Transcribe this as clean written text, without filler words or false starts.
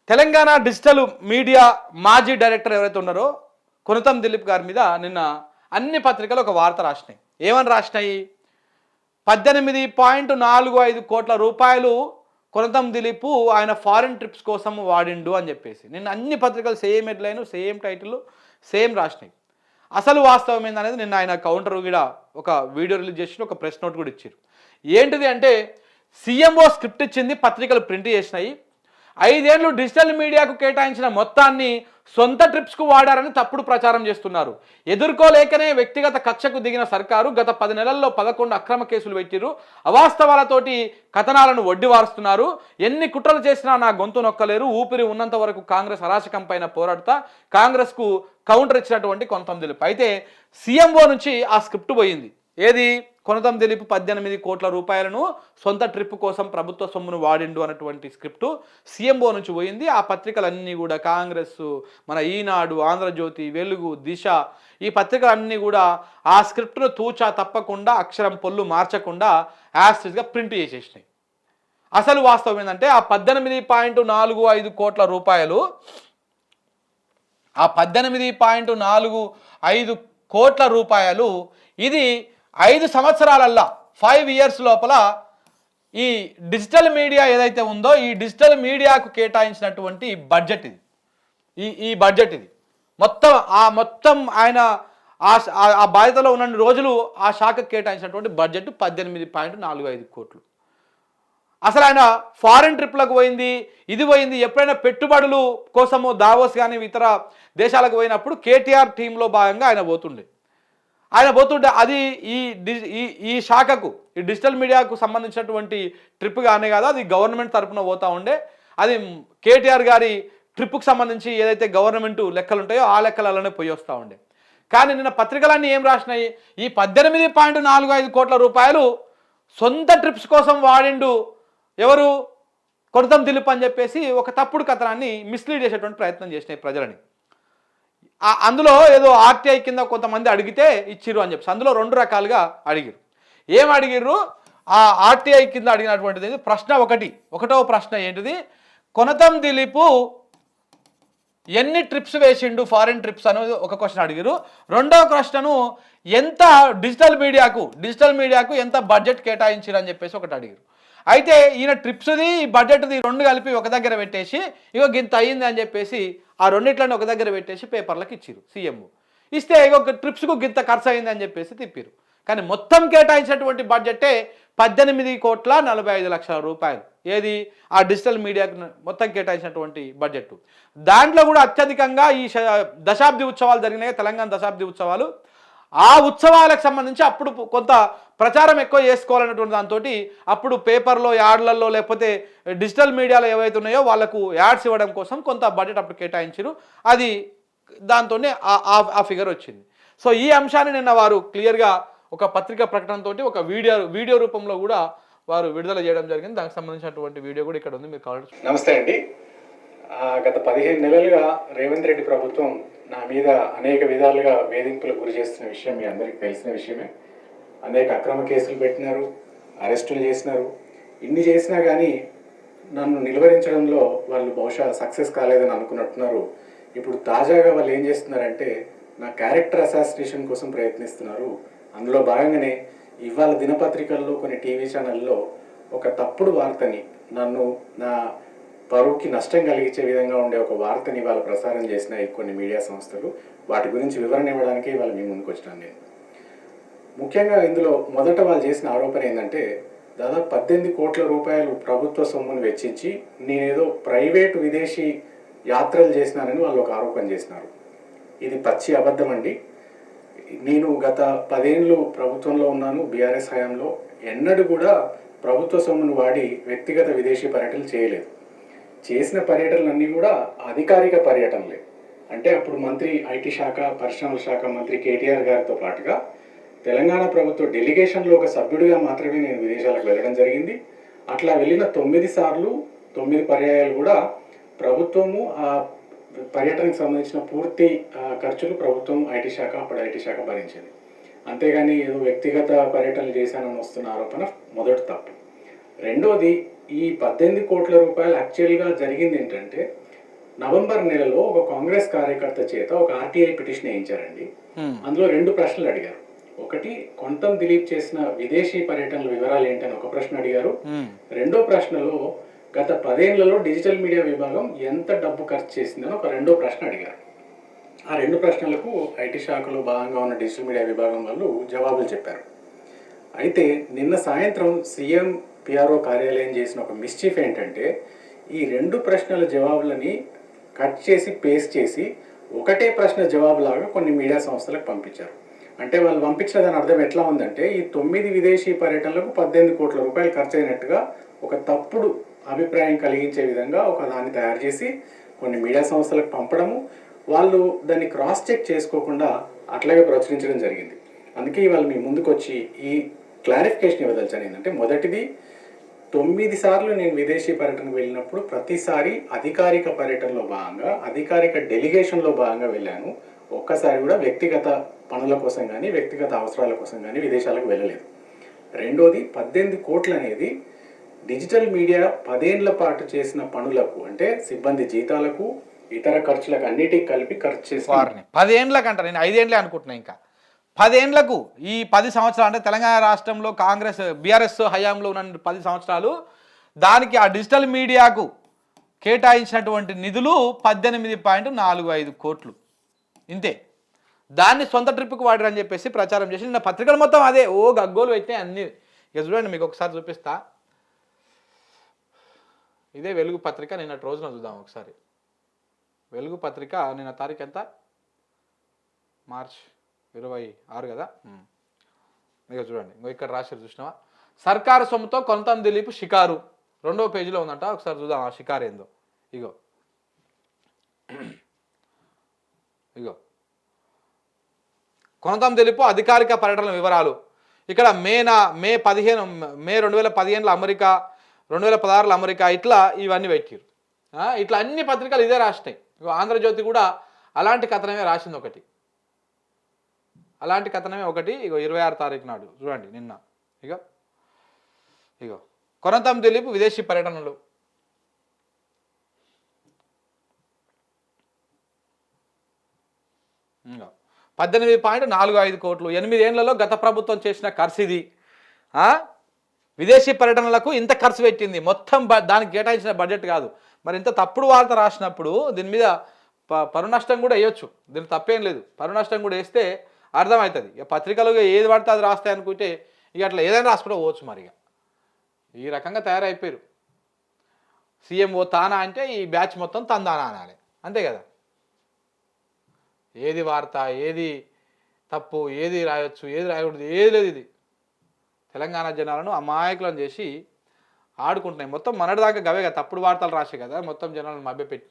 Telangana digital media మాజీ director ఎవరైతే ఉన్నారో కొనతం దిలీప్ గారి మీద నిన్న అన్ని పత్రికలు ఒక వార్త రాసినాయి. ఏమని రాసినాయి? 18.45 కోట్ల రూపాయలు కొనతం దిలీప్ ఆయన ఫారిన్ ట్రిప్స్ కోసం వాడిండు అని చెప్పేసి నిన్న అన్ని పత్రికలు same headline, same title, same రాసినాయి. అసలు వాస్తవం ఏందనేది నిన్న ఆయన కౌంటర్ కూడా ఒక వీడియో రిలీజ్ చేసి ఒక ప్రెస్ నోట్ కూడా ఇచ్చారు. ఏంటిది అంటే, సీఎంఓ స్క్రిప్ట్ ఇచ్చింది, పత్రికలు ప్రింట్ చేసినాయి. 5 ఏళ్ళు డిజిటల్ మీడియాకు కేటాయించిన మొత్తాన్ని సొంత ట్రిప్స్కు వాడారని తప్పుడు ప్రచారం చేస్తున్నారు. ఎదుర్కోలేకనే వ్యక్తిగత కక్షకు దిగిన సర్కారు గత 10 నెలల్లో 11 అక్రమ కేసులు పెట్టిరు. అవాస్తవాలతోటి కథనాలను వడ్డివారుస్తున్నారు. ఎన్ని కుట్రలు చేసినా నా గొంతు నొక్కలేరు. ఊపిరి ఉన్నంత వరకు కాంగ్రెస్ అరాచకం పైన పోరాడతా, కాంగ్రెస్కు కౌంటర్ ఇచ్చినటువంటి కొనతం దిలీప్. అయితే సీఎంఓ నుంచి ఆ స్క్రిప్ట్ పోయింది. ఏది? కొనతం దిలీప్ 18 కోట్ల రూపాయలను సొంత ట్రిప్ కోసం ప్రభుత్వ సొమ్మును వాడిండు అన్నటువంటి స్క్రిప్టు సీఎంఓ నుంచి పోయింది. ఆ పత్రికలన్నీ కూడా కాంగ్రెస్, మన ఈనాడు, ఆంధ్రజ్యోతి, వెలుగు, దిశ, ఈ పత్రికలన్నీ కూడా ఆ స్క్రిప్ట్ను తూచా తప్పకుండా అక్షరం పొల్లు మార్చకుండా యాస్టిస్గా ప్రింట్ చేసేసినాయి. అసలు వాస్తవం ఏంటంటే, ఆ 18.45 కోట్ల రూపాయలు, ఆ 18.45 కోట్ల రూపాయలు ఇది 5 సంవత్సరాలల్లా 5 ఇయర్స్ లోపల ఈ డిజిటల్ మీడియా ఏదైతే ఉందో ఈ డిజిటల్ మీడియాకు కేటాయించినటువంటి బడ్జెట్ ఇది. ఈ బడ్జెట్ ఇది మొత్తం ఆయన ఆ బాధ్యతలో ఉన్న రోజులు ఆ శాఖకు కేటాయించినటువంటి బడ్జెట్ 18.45 కోట్లు. అసలు ఆయన ఫారిన్ ట్రిప్లకు పోయింది, ఇది పోయింది. ఎప్పుడైనా పెట్టుబడులు కోసము దావోస్ కానీ ఇతర దేశాలకు పోయినప్పుడు కేటీఆర్ టీంలో భాగంగా ఆయన పోతుండే అది ఈ శాఖకు, ఈ డిజిటల్ మీడియాకు సంబంధించినటువంటి ట్రిప్ కానీ కాదు, అది గవర్నమెంట్ తరఫున పోతూ ఉండే. అది కేటీఆర్ గారి ట్రిప్కు సంబంధించి ఏదైతే గవర్నమెంట్ లెక్కలు ఉంటాయో ఆ లెక్కలలోనే పోయి వస్తూ ఉండే. కానీ నిన్న పత్రికలన్నీ ఏం రాసినాయి? ఈ 18.45 కోట్ల రూపాయలు సొంత ట్రిప్స్ కోసం వాడిండు ఎవరు? కొనతం దిలీప్ అని చెప్పేసి ఒక తప్పుడు కథనాన్ని మిస్లీడ్ చేసేటువంటి ప్రయత్నం చేసినాయి ప్రజలని. అందులో ఏదో ఆర్టీఐ కింద కొంతమంది అడిగితే ఇచ్చిర్రు అని చెప్పి అందులో 2 రకాలుగా అడిగిరు. ఏం అడిగిర్రు? ఆ ఆర్టీఐ కింద అడిగినటువంటిది ప్రశ్న ఒకటో ప్రశ్న ఏంటిది? కొనతం దిలీప్ ఎన్ని ట్రిప్స్ వేసిండు, ఫారిన్ ట్రిప్స్ అనేది ఒక క్వశ్చన్ అడిగిరు. రెండవ ప్రశ్నను ఎంత డిజిటల్ మీడియాకు ఎంత బడ్జెట్ కేటాయించిరు అని చెప్పేసి ఒకటి అడిగిరు. అయితే ఈయన ట్రిప్స్ది, బడ్జెట్ది 2 కలిపి ఒక దగ్గర పెట్టేసి ఇగో గింత అయ్యింది అని చెప్పేసి ఆ రెండిట్లని ఒక దగ్గర పెట్టేసి పేపర్లకు ఇచ్చిరు. సీఎంఓ ఇస్తే ఇగో ట్రిప్స్కు గింత ఖర్చు అయింది అని చెప్పేసి తిప్పిరు. కానీ మొత్తం కేటాయించినటువంటి బడ్జెటే 18.45 రూపాయలు. ఏది? ఆ డిజిటల్ మీడియాకు మొత్తం కేటాయించినటువంటి బడ్జెట్. దాంట్లో కూడా అత్యధికంగా ఈ దశాబ్ది ఉత్సవాలు జరిగినాయి, తెలంగాణ దశాబ్ది ఉత్సవాలు. ఆ ఉత్సవాలకు సంబంధించి అప్పుడు కొంత ప్రచారం ఎక్కువ చేసుకోవాలన్నటువంటి దాంతో అప్పుడు పేపర్లో, యాడ్లలో, లేకపోతే డిజిటల్ మీడియాలో ఏవైతే ఉన్నాయో వాళ్ళకు యాడ్స్ ఇవ్వడం కోసం కొంత బడ్జెట్ అప్పుడు కేటాయించారు. అది దాంతోనే ఆ ఫిగర్ వచ్చింది. సో ఈ అంశాన్ని నిన్న వారు క్లియర్గా ఒక పత్రికా ప్రకటనతో ఒక వీడియో రూపంలో కూడా వారు విడుదల చేయడం జరిగింది. దానికి సంబంధించినటువంటి వీడియో కూడా ఇక్కడ ఉంది, మీరు కావాలి. నమస్తే అండి. గత 15 నెలలుగా రేవంత్ రెడ్డి ప్రభుత్వం నా మీద అనేక విధాలుగా వేధింపులకు గురి చేస్తున్న విషయం మీ అందరికీ తెలిసిన విషయమే. అనేక అక్రమ కేసులు పెట్టినారు, అరెస్టులు చేసినారు. ఇన్ని చేసినా కానీ నన్ను నిలువరించడంలో వాళ్ళు బహుశా సక్సెస్ కాలేదని అనుకున్నట్టున్నారు. ఇప్పుడు తాజాగా వాళ్ళు ఏం చేస్తున్నారంటే నా క్యారెక్టర్ అసాసినేషన్ కోసం ప్రయత్నిస్తున్నారు. అందులో భాగంగానే ఇవాళ దినపత్రికల్లో, కొన్ని టీవీ ఛానల్లో ఒక తప్పుడు వార్తని, నన్ను నా పరువుకి నష్టం కలిగించే విధంగా ఉండే ఒక వార్తని ఇవాళ ప్రసారం చేసిన కొన్ని మీడియా సంస్థలు. వాటి గురించి వివరణ ఇవ్వడానికి ఇవాళ మీ ముందుకు వచ్చినాను నేను. ముఖ్యంగా ఇందులో మొదట వాళ్ళు చేసిన ఆరోపణ ఏంటంటే, దాదాపు 18 కోట్ల రూపాయలు ప్రభుత్వ సొమ్మును వెచ్చించి నేనేదో ప్రైవేటు విదేశీ యాత్రలు చేసినానని వాళ్ళు ఒక ఆరోపణ చేసినారు. ఇది పచ్చి అబద్ధం అండి. నేను గత 10 ఏళ్ళు ప్రభుత్వంలో ఉన్నాను, బీఆర్ఎస్ హయాంలో. ఎన్నడూ కూడా ప్రభుత్వ సొమ్మును వాడి వ్యక్తిగత విదేశీ పర్యటనలు చేయలేదు. చేసిన పర్యటనలన్నీ కూడా అధికారిక పర్యటనలే. అంటే అప్పుడు మంత్రి, ఐటీ శాఖ, పరిశ్రమల శాఖ మంత్రి కేటీఆర్ గారితో పాటుగా తెలంగాణ ప్రభుత్వ డెలిగేషన్లో ఒక సభ్యుడిగా మాత్రమే నేను విదేశాలకు వెళ్ళడం జరిగింది. అట్లా వెళ్ళిన 9 సార్లు 9 పర్యాయాలు కూడా ప్రభుత్వము ఆ పర్యటనకు సంబంధించిన పూర్తి ఖర్చులు ప్రభుత్వం, అప్పుడు ఐటీ శాఖ భరించింది. అంతేగాని ఏదో వ్యక్తిగత పర్యటనలు చేశానని వస్తున్న ఆరోపణ మొదటి తప్పు. రెండోది, ఈ 18 కోట్ల రూపాయలు యాక్చువల్గా జరిగింది ఏంటంటే నవంబర్ నెలలో ఒక కాంగ్రెస్ కార్యకర్త చేత ఒక ఆర్టీఐ పిటిషన్ వేయించారండి. అందులో 2 ప్రశ్నలు అడిగారు. ఒకటి, కొంతం దిలీప్ చేసిన విదేశీ పర్యటనల వివరాలు ఏంటని ఒక ప్రశ్న అడిగారు. రెండో ప్రశ్నలో గత 10 ఏళ్లలో డిజిటల్ మీడియా విభాగం ఎంత డబ్బు ఖర్చు చేసిందని ఒక రెండో ప్రశ్న అడిగారు. ఆ 2 ప్రశ్నలకు ఐటీ శాఖలో భాగంగా ఉన్న డిజిటల్ మీడియా విభాగం వాళ్ళు జవాబులు చెప్పారు. అయితే నిన్న సాయంత్రం సీఎం పిఆర్ఓ కార్యాలయం చేసిన ఒక మిస్చీఫ్ ఏంటంటే ఈ 2 ప్రశ్నల జవాబులని కట్ చేసి పేస్ట్ చేసి ఒకటే ప్రశ్న జవాబులాగా కొన్ని మీడియా సంస్థలకు పంపించారు. అంటే వాళ్ళు పంపించిన దాని అర్థం ఎట్లా ఉందంటే ఈ 9 విదేశీ పర్యటనలకు 18 కోట్ల రూపాయలు ఖర్చు అయినట్టుగా ఒక తప్పుడు అభిప్రాయం కలిగించే విధంగా ఒక దాన్ని తయారు చేసి కొన్ని మీడియా సంస్థలకు పంపడము, వాళ్ళు దాన్ని క్రాస్ చెక్ చేసుకోకుండా అట్లాగే ప్రచురించడం జరిగింది. అందుకే ఇవాళ మీ ముందుకు వచ్చి ఈ క్లారిఫికేషన్ ఇవ్వదలిచాను. ఏంటంటే మొదటిది, 9 సార్లు నేను విదేశీ పర్యటనకు వెళ్ళినప్పుడు ప్రతిసారి అధికారిక పర్యటనలో భాగంగా అధికారిక డెలిగేషన్లో భాగంగా వెళ్ళాను. ఒక్కసారి కూడా వ్యక్తిగత పనుల కోసం కానీ వ్యక్తిగత అవసరాల కోసం కానీ విదేశాలకు వెళ్ళలేదు. రెండోది, 18 కోట్లు అనేది డిజిటల్ మీడియా 10 ఏళ్ల పాటు చేసిన పనులకు, అంటే సిబ్బంది జీతాలకు ఇతర ఖర్చులకు అన్నిటికి కలిపి ఖర్చు చేసి వారిని 10 ఏండ్లకు అంట, నేను 5 ఏండ్లే అనుకుంటున్నా. ఇంకా 10 ఏండ్లకు ఈ 10 సంవత్సరాలు అంటే తెలంగాణ రాష్ట్రంలో కాంగ్రెస్ బీఆర్ఎస్ హయాంలో ఉన్న 10 సంవత్సరాలు దానికి ఆ డిజిటల్ మీడియాకు కేటాయించినటువంటి నిధులు 18.45 కోట్లు ఇంతే. దాన్ని సొంత ట్రిప్కి వాడారని చెప్పేసి ప్రచారం చేసి నిన్న పత్రికలు మొత్తం అదే గగ్గోలు పెట్టినాయి అన్ని. ఇక చూడండి, మీకు ఒకసారి చూపిస్తా. ఇదే వెలుగు పత్రిక నిన్నటి రోజున చూద్దాం ఒకసారి. వెలుగు పత్రిక నిన్న తారీఖు ఎంత? మార్చ్ 26 కదా. ఇక చూడండి, ఇంకో ఇక్కడ రాశారు చూసినావా, సర్కారు సొమ్ముతో కొంతం దిలీప్ షికారు. 2వ పేజీలో ఉందంట, ఒకసారి చూద్దాం ఆ షికారు ఏందో. ఇగో ఇగో కొనతం దిలీప్ అధికారిక పర్యటనల వివరాలు. ఇక్కడ మే 2015 అమెరికా, 2016 అమెరికా, ఇట్లా ఇవన్నీ పెట్టారు. ఇట్లా అన్ని పత్రికలు ఇదే రాసినాయి. ఆంధ్రజ్యోతి కూడా అలాంటి కథనమే రాసింది ఒకటి. అలాంటి కథనమే ఒకటి. ఇగో 26 తారీఖు నాడు చూడండి, నిన్న. ఇగో కొనతం దిలీప్ విదేశీ పర్యటనలు. ఇంకా 18.45 కోట్లు 8 ఏళ్లలో గత ప్రభుత్వం చేసిన ఖర్చు ఇది. విదేశీ పర్యటనలకు ఇంత ఖర్చు పెట్టింది, మొత్తం దానికి కేటాయించిన బడ్జెట్ కాదు. మరి ఇంత తప్పుడు వార్త రాసినప్పుడు దీని మీద పరు నష్టం కూడా వేయొచ్చు, దీనికి తప్పేం లేదు. పరు నష్టం కూడా వేస్తే అర్థమవుతుంది. ఇక పత్రికలుగా ఏది పడితే అది రాస్తాయి అనుకుంటే ఇక అట్లా ఏదైనా రాసుకుంటూ పోవచ్చు. మరి ఇక ఈ రకంగా తయారైపోయారు. సీఎంఓ తానా అంటే ఈ బ్యాచ్ మొత్తం తందానా అనాలి, అంతే కదా. ఏది వార్త, ఏది తప్పు, ఏది రాయొచ్చు, ఏది రాయకూడదు, ఏది లేదు. ఇది తెలంగాణ జనాలను అమాయకులను చేసి ఆడుకుంటున్నాయి. మొత్తం మనటిదాకా గవే కదా, తప్పుడు వార్తలు రాసే కదా మొత్తం జనాలను మభ్యపెట్టి